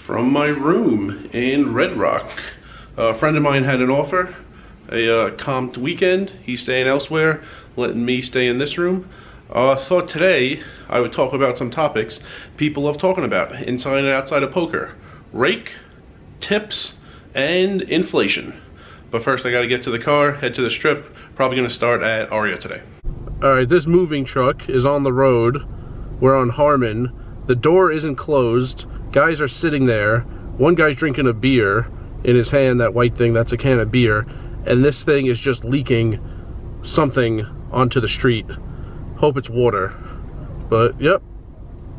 from my room in Red Rock. A friend of mine had an offer, a comped weekend. He's staying elsewhere, letting me stay in this room. Thought today I would talk about some topics people love talking about inside and outside of poker. Rake, tips, and inflation. But first I gotta get to the car, head to the strip. Probably gonna start at Aria today. Alright, this moving truck is on the road. We're on Harmon. The door isn't closed. Guys are sitting there. One guy's drinking a beer in his hand, that white thing, that's a can of beer. And this thing is just leaking something onto the street. Hope it's water. But, yep.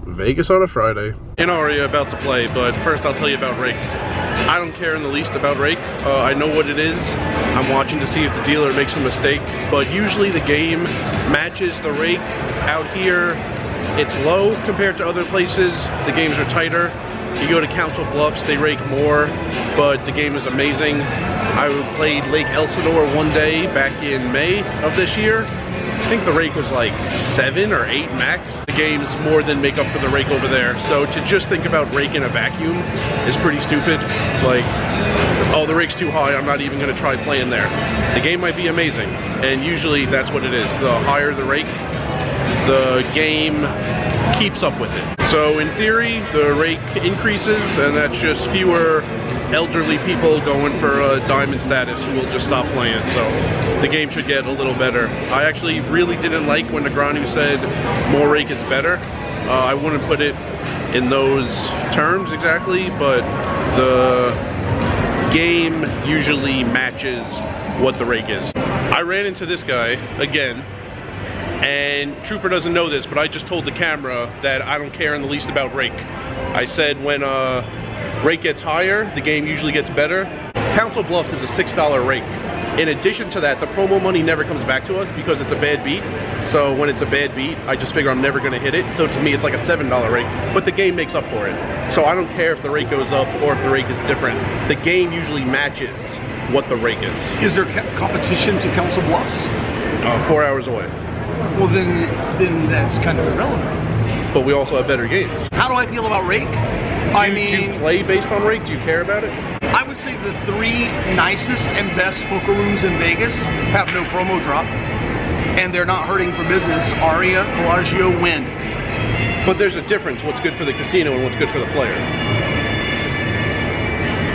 Vegas on a Friday. In Aria, about to play, but first I'll tell you about Rake. I don't care in the least about Rake. I know what it is. I'm watching to see if the dealer makes a mistake, but usually the game matches the Rake. Out here, it's low compared to other places. The games are tighter. You go to Council Bluffs, they rake more, but the game is amazing. I played Lake Elsinore one day back in May of this year. I think the rake was like 7 or 8 max. The games more than make up for the rake over there. So to just think about rake in a vacuum is pretty stupid. Like, oh, the rake's too high, I'm not even gonna try playing there. The game might be amazing, and usually that's what it is. The higher the rake, the game keeps up with it. So in theory, the rake increases, and that's just fewer elderly people going for a diamond status who will just stop playing. So the game should get a little better. I actually really didn't like when Negranu said more rake is better. I wouldn't put it in those terms exactly, but the game usually matches what the rake is. I ran into this guy again, and Trooper doesn't know this, but I just told the camera that I don't care in the least about rake. I said when rake gets higher, the game usually gets better. Council Bluffs is a $6 rake. In addition to that, the promo money never comes back to us because it's a bad beat. So when it's a bad beat, I just figure I'm never gonna hit it. So to me, it's like a $7 rake, but the game makes up for it. So I don't care if the rake goes up or if the rake is different. The game usually matches what the rake is. Is there competition to Council Bluffs? 4 hours away. Well, then that's kind of irrelevant. But we also have better games. How do I feel about Rake? Do you play based on Rake? Do you care about it? I would say the 3 nicest and best poker rooms in Vegas have no promo drop, and they're not hurting for business. Aria, Bellagio, Wynn. But there's a difference. What's good for the casino and what's good for the player.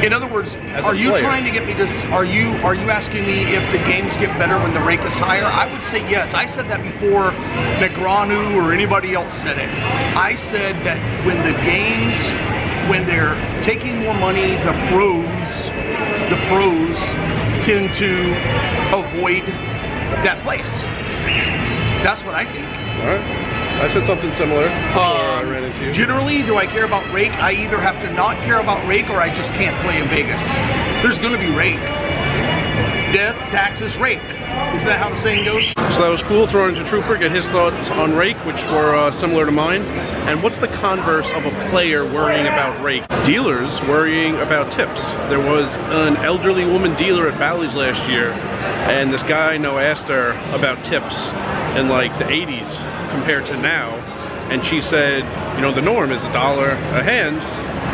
In other words, are you trying to get me to? Are you asking me if the games get better when the rake is higher? I would say yes. I said that before Negranu or anybody else said it. I said that when the games, when they're taking more money, the pros tend to avoid that place. That's what I think. All right. I said something similar before I ran into you. Generally, do I care about rake? I either have to not care about rake or I just can't play in Vegas. There's gonna be rake. Death, taxes, rake. Isn't that how the saying goes? So that was cool to run into Trooper, get his thoughts on rake, which were similar to mine. And what's the converse of a player worrying about rake? Dealers worrying about tips. There was an elderly woman dealer at Bally's last year, and this guy I know asked her about tips in like the 80s compared to now, and she said, you know, the norm is $1 a hand,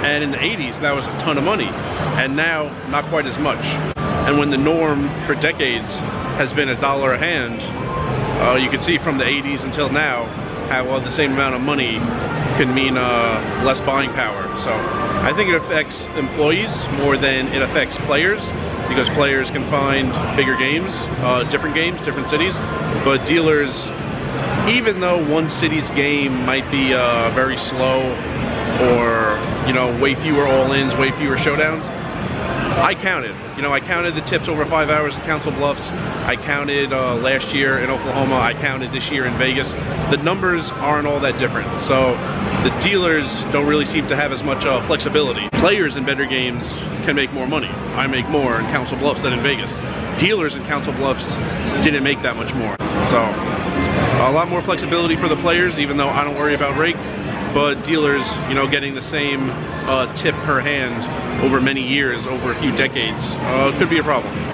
and in the 80s that was a ton of money, and now not quite as much. And when the norm for decades has been $1 a hand, you can see from the 80s until now how the same amount of money can mean less buying power. So I think it affects employees more than it affects players, because players can find bigger games, different cities, but dealers, even though one city's game might be very slow, or, you know, way fewer all-ins, way fewer showdowns, I counted. You know, I counted the tips over 5 hours at Council Bluffs. I counted last year in Oklahoma. I counted this year in Vegas. The numbers aren't all that different. So the dealers don't really seem to have as much flexibility. Players in better games can make more money. I make more in Council Bluffs than in Vegas. Dealers in Council Bluffs didn't make that much more. So a lot more flexibility for the players, even though I don't worry about rake. But dealers, you know, getting the same tip per hand over many years, over a few decades, could be a problem.